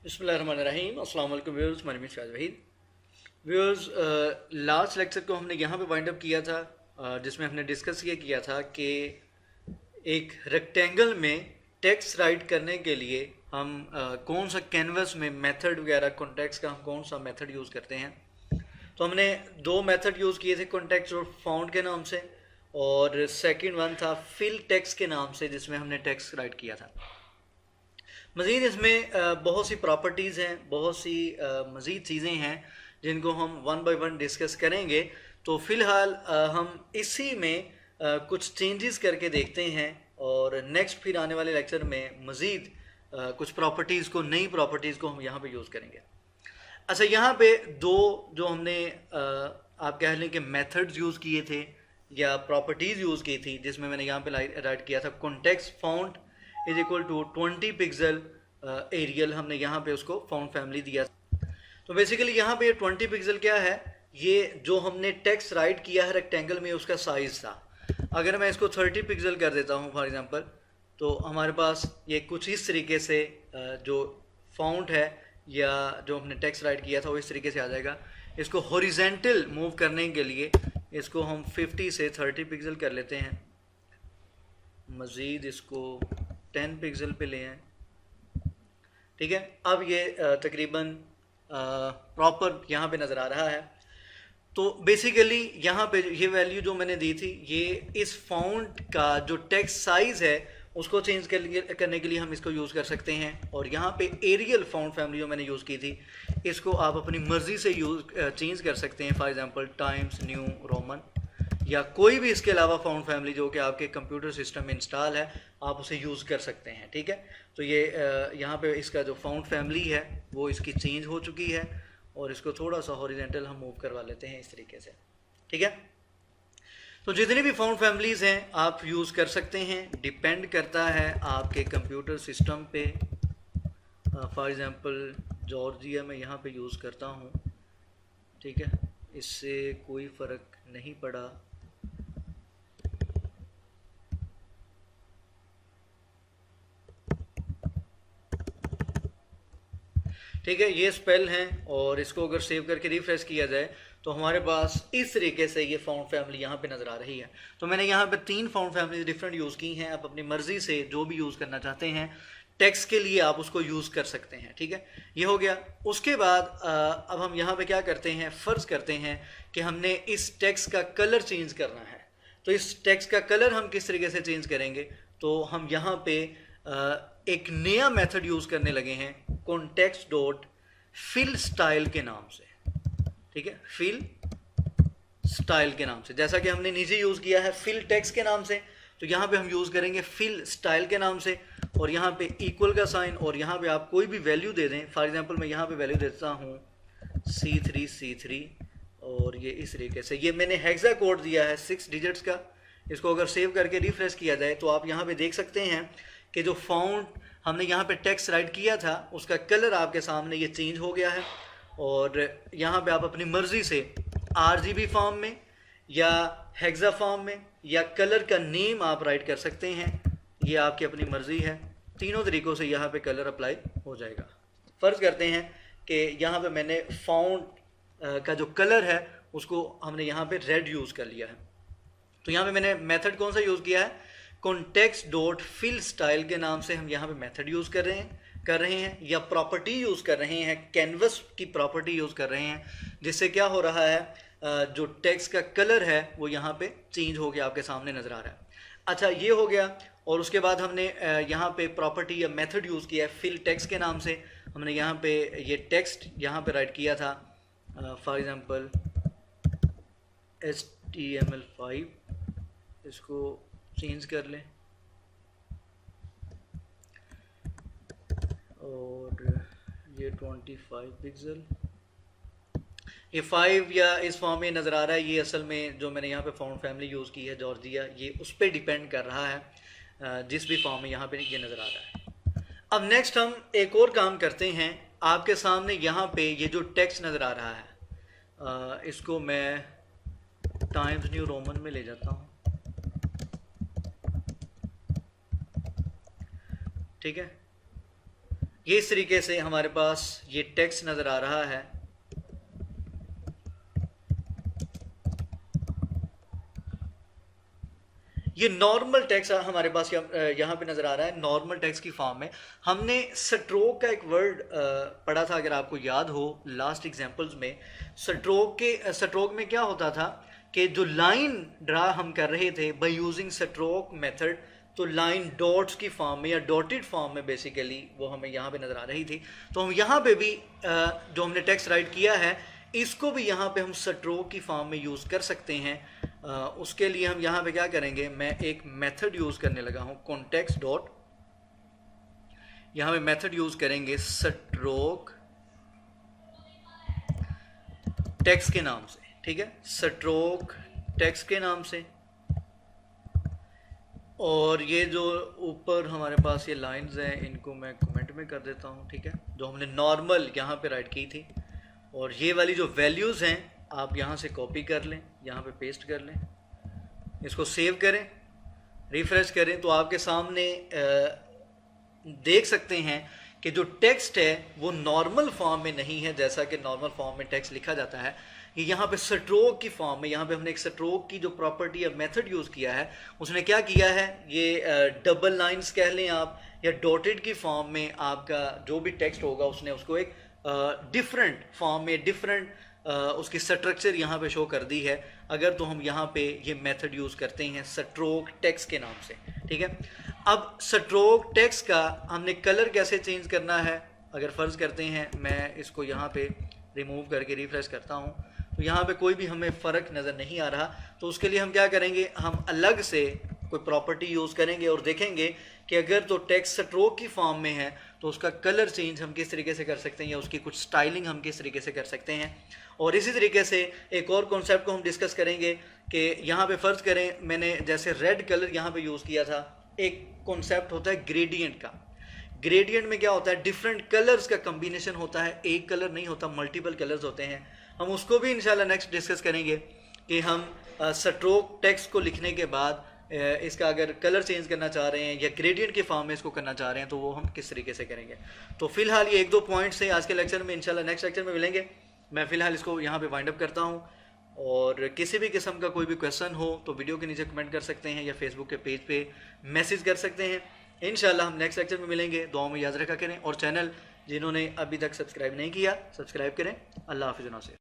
बिस्मिल्लाहिर्रहमानिर्रहीम। अस्सलाम वालेकुम viewers, my name is Shahid Waheed. Viewers, last lecture को हमने यहाँ पे वाइंड अप किया था, जिसमें हमने डिस्कस ये किया था कि एक रेक्टेंगल में टेक्स्ट राइट करने के लिए हम कौन सा कैनवस में मेथड वगैरह कॉन्टेक्स्ट का हम कौन सा मेथड यूज़ करते हैं। तो हमने दो मेथड यूज़ किए थे, कॉन्टेक्स्ट और फाउंड के नाम से, और सेकंड वन था फिल टेक्स्ट के नाम से, जिसमें हमने टेक्स्ट राइट किया था। मज़ीद इसमें बहुत सी प्रॉपर्टीज़ हैं, बहुत सी मज़ीद चीज़ें हैं जिनको हम वन बाय वन डिस्कस करेंगे। तो फ़िलहाल हम इसी में कुछ चेंजेस करके देखते हैं, और नेक्स्ट फिर आने वाले लेक्चर में मज़ीद कुछ प्रॉपर्टीज़ को, नई प्रॉपर्टीज़ को हम यहाँ पे यूज़ करेंगे। अच्छा, यहाँ पे दो जो हमने आप कह लें कि मेथड्स यूज़ किए थे या प्रॉपर्टीज़ यूज़ की थी, जिसमें मैंने यहाँ पे राइट किया था context found is equal to 20 pixel Arial. हमने यहाँ पे उसको फाउंड फैमिली दिया। तो बेसिकली यहाँ पे ये 20 पिक्सल क्या है, ये जो हमने टेक्स्ट राइट किया है रेक्टेंगल में उसका साइज़ था। अगर मैं इसको 30 पिक्सल कर देता हूँ फॉर एग्जांपल, तो हमारे पास ये कुछ इस तरीके से जो फाउंड है या जो हमने टेक्स्ट राइट किया था वो इस तरीके से आ जाएगा। इसको हॉरिजेंटल मूव करने के लिए इसको हम 50 से 30 पिक्सल कर लेते हैं, मज़ीद इसको 10 पिक्सल पे ले आए। ठीक है, अब ये तकरीबन प्रॉपर यहाँ पे नज़र आ रहा है। तो बेसिकली यहाँ पे ये वैल्यू जो मैंने दी थी, ये इस फाउंड का जो टेक्स्ट साइज़ है उसको चेंज करने के लिए हम इसको यूज़ कर सकते हैं। और यहाँ पे एरियल फाउंड फैमिली जो मैंने यूज़ की थी, इसको आप अपनी मर्ज़ी से चेंज कर सकते हैं। For example times new Roman या कोई भी इसके अलावा फाउंड फैमिली जो कि आपके कंप्यूटर सिस्टम में इंस्टॉल है, आप उसे यूज़ कर सकते हैं। ठीक है, तो ये यहाँ पे इसका जो फाउंड फैमिली है वो इसकी चेंज हो चुकी है, और इसको थोड़ा सा हॉरिजेंटल हम मूव करवा लेते हैं इस तरीके से। ठीक है, तो जितनी भी फाउंड फैमिलीज़ हैं आप यूज़ कर सकते हैं, डिपेंड करता है आपके कंप्यूटर सिस्टम पे। फॉर एग्ज़ाम्पल जॉर्जिया मैं यहाँ पे यूज़ करता हूँ। ठीक है, इससे कोई फ़र्क नहीं पड़ा। ठीक है, ये स्पेल हैं, और इसको अगर सेव करके रिफ्रेश किया जाए तो हमारे पास इस तरीके से ये फाउंड फैमिली यहाँ पे नज़र आ रही है। तो मैंने यहाँ पे 3 फाउंड फैमिली डिफरेंट यूज़ की हैं। आप अपनी मर्ज़ी से जो भी यूज़ करना चाहते हैं टेक्स्ट के लिए आप उसको यूज़ कर सकते हैं। ठीक है, ये हो गया। उसके बाद अब हम यहाँ पे क्या करते हैं, फ़र्ज़ करते हैं कि हमने इस टेक्स्ट का कलर चेंज करना है। तो इस टेक्स्ट का कलर हम किस तरीके से चेंज करेंगे, तो हम यहाँ पे एक नया मेथड यूज़ करने लगे हैं, कॉन्टेक्स्ट डॉट फिल स्टाइल के नाम से। ठीक है, फिल स्टाइल के नाम से, जैसा कि हमने नीचे यूज़ किया है फिल टेक्स्ट के नाम से, तो यहाँ पे हम यूज़ करेंगे फिल स्टाइल के नाम से। और यहाँ पे इक्वल का साइन, और यहाँ पे आप कोई भी वैल्यू दे दें। फॉर एग्जांपल मैं यहाँ पे वैल्यू देता हूँ C3, और ये इस तरीके से, ये मैंने हेक्सा कोड दिया है 6 डिजिट्स का। इसको अगर सेव करके रिफ्रेश किया जाए तो आप यहाँ पे देख सकते हैं कि जो फाउंड हमने यहाँ पे टेक्स्ट राइट किया था उसका कलर आपके सामने ये चेंज हो गया है। और यहाँ पे आप अपनी मर्ज़ी से RGB फॉर्म में या हेक्सा फॉर्म में या कलर का नेम आप राइट कर सकते हैं, ये आपकी अपनी मर्ज़ी है। तीनों तरीक़ों से यहाँ पे कलर अप्लाई हो जाएगा। फ़र्ज़ करते हैं कि यहाँ पे मैंने फाउंड का जो कलर है उसको हमने यहाँ पे रेड यूज़ कर लिया है। तो यहाँ पे मैंने मेथड कौन सा यूज़ किया है, कॉन्टेक्स्ट डॉट फिल स्टाइल के नाम से हम यहाँ पे मेथड यूज़ कर रहे हैं या प्रॉपर्टी यूज़ कर रहे हैं, कैनवस की प्रॉपर्टी यूज़ कर रहे हैं, जिससे क्या हो रहा है, जो टेक्स्ट का कलर है वो यहाँ पे चेंज हो गया, आपके सामने नज़र आ रहा है। अच्छा, ये हो गया। और उसके बाद हमने यहाँ पे प्रॉपर्टी या मेथड यूज़ किया है फिल टेक्स्ट के नाम से। हमने यहाँ पे ये टेक्स्ट यहाँ पे राइट किया था, फॉर एग्ज़ाम्पल HTML5, इसको चेंज कर लें, और ये 25 पिक्सल, ये 5 या इस फॉर्म में नज़र आ रहा है। ये असल में जो मैंने यहाँ पे फाउंड फैमिली यूज़ की है जॉर्जिया, ये उस पर डिपेंड कर रहा है, जिस भी फॉर्म में यहाँ पे ये नज़र आ रहा है। अब नेक्स्ट हम एक और काम करते हैं। आपके सामने यहाँ पे ये जो टेक्स्ट नज़र आ रहा है, इसको मैं टाइम्स न्यू रोमन में ले जाता हूँ। ठीक है, ये इस तरीके से हमारे पास ये टेक्स्ट नज़र आ रहा है। ये नॉर्मल टेक्स्ट हमारे पास यहाँ पे नज़र आ रहा है नॉर्मल टेक्स्ट की फॉर्म में। हमने स्ट्रोक का एक वर्ड पढ़ा था, अगर आपको याद हो लास्ट एग्जांपल्स में। स्ट्रोक में क्या होता था कि जो लाइन ड्रा हम कर रहे थे बाय यूजिंग स्ट्रोक मेथड, तो लाइन डॉट्स की फॉर्म में या डॉटेड फॉर्म में बेसिकली वो हमें यहाँ पे नज़र आ रही थी। तो हम यहाँ पे भी जो हमने टेक्स्ट राइट किया है इसको भी यहाँ पे हम स्ट्रोक की फॉर्म में यूज़ कर सकते हैं। उसके लिए हम यहाँ पे क्या करेंगे, मैं एक मेथड यूज़ करने लगा हूँ कॉन्टेक्स्ट डॉट, यहाँ पे मेथड यूज़ करेंगे स्ट्रोक टेक्स्ट के नाम से, ठीक है, स्ट्रोक टेक्स्ट के नाम से। और ये जो ऊपर हमारे पास ये लाइंस हैं इनको मैं कमेंट में कर देता हूँ, ठीक है, जो हमने नॉर्मल यहाँ पे राइट की थी। और ये वाली जो वैल्यूज़ हैं आप यहाँ से कॉपी कर लें, यहाँ पे पेस्ट कर लें, इसको सेव करें, रिफ्रेश करें, तो आपके सामने देख सकते हैं कि जो टेक्स्ट है वो नॉर्मल फॉर्म में नहीं है जैसा कि नॉर्मल फॉर्म में टेक्स्ट लिखा जाता है। ये यहाँ पे स्ट्रोक की फॉर्म में, यहाँ पे हमने एक स्ट्रोक की जो प्रॉपर्टी या मेथड यूज़ किया है उसने क्या किया है, ये डबल लाइंस कह लें आप या डॉटेड की फॉर्म में आपका जो भी टेक्स्ट होगा उसने उसको एक डिफरेंट फॉर्म में डिफरेंट उसकी स्ट्रक्चर यहाँ पे शो कर दी है, अगर तो हम यहाँ पे ये मेथड यूज़ करते हैं स्ट्रोक टेक्स्ट के नाम से, ठीक है। अब स्ट्रोक टेक्स्ट का हमने कलर कैसे चेंज करना है, अगर फ़र्ज़ करते हैं मैं इसको यहाँ पे रिमूव करके रिफ्रेश करता हूँ तो यहाँ पे कोई भी हमें फ़र्क नज़र नहीं आ रहा। तो उसके लिए हम क्या करेंगे, हम अलग से कोई प्रॉपर्टी यूज़ करेंगे और देखेंगे कि अगर तो टेक्स्ट स्ट्रोक की फॉर्म में है तो उसका कलर चेंज हम किस तरीके से कर सकते हैं या उसकी कुछ स्टाइलिंग हम किस तरीके से कर सकते हैं। और इसी तरीके से एक और कॉन्सेप्ट को हम डिस्कस करेंगे कि यहाँ पे फ़र्ज़ करें मैंने जैसे रेड कलर यहाँ पे यूज़ किया था, एक कॉन्सेप्ट होता है ग्रेडियंट का। ग्रेडियंट में क्या होता है, डिफरेंट कलर्स का कम्बिनेशन होता है, एक कलर नहीं होता, मल्टीपल कलर्स होते हैं। हम उसको भी इंशाल्लाह नेक्स्ट डिस्कस करेंगे कि हम स्ट्रोक टेक्स्ट को लिखने के बाद इसका अगर कलर चेंज करना चाह रहे हैं या ग्रेडियंट के फॉर्म में इसको करना चाह रहे हैं तो वो हम किस तरीके से करेंगे। तो फिलहाल ये एक दो पॉइंट्स से आज के लेक्चर में, इंशाल्लाह नेक्स्ट लेक्चर में मिलेंगे। मैं फ़िलहाल इसको यहाँ पे वाइंड अप करता हूँ। और किसी भी किस्म का कोई भी क्वेश्चन हो तो वीडियो के नीचे कमेंट कर सकते हैं या फेसबुक के पेज पे मैसेज कर सकते हैं। इंशाल्लाह हम नेक्स्ट लेक्चर में मिलेंगे। दुआओं में याद रखा करें और चैनल जिन्होंने अभी तक सब्सक्राइब नहीं किया सब्सक्राइब करें। अल्लाह हाफ़िज़।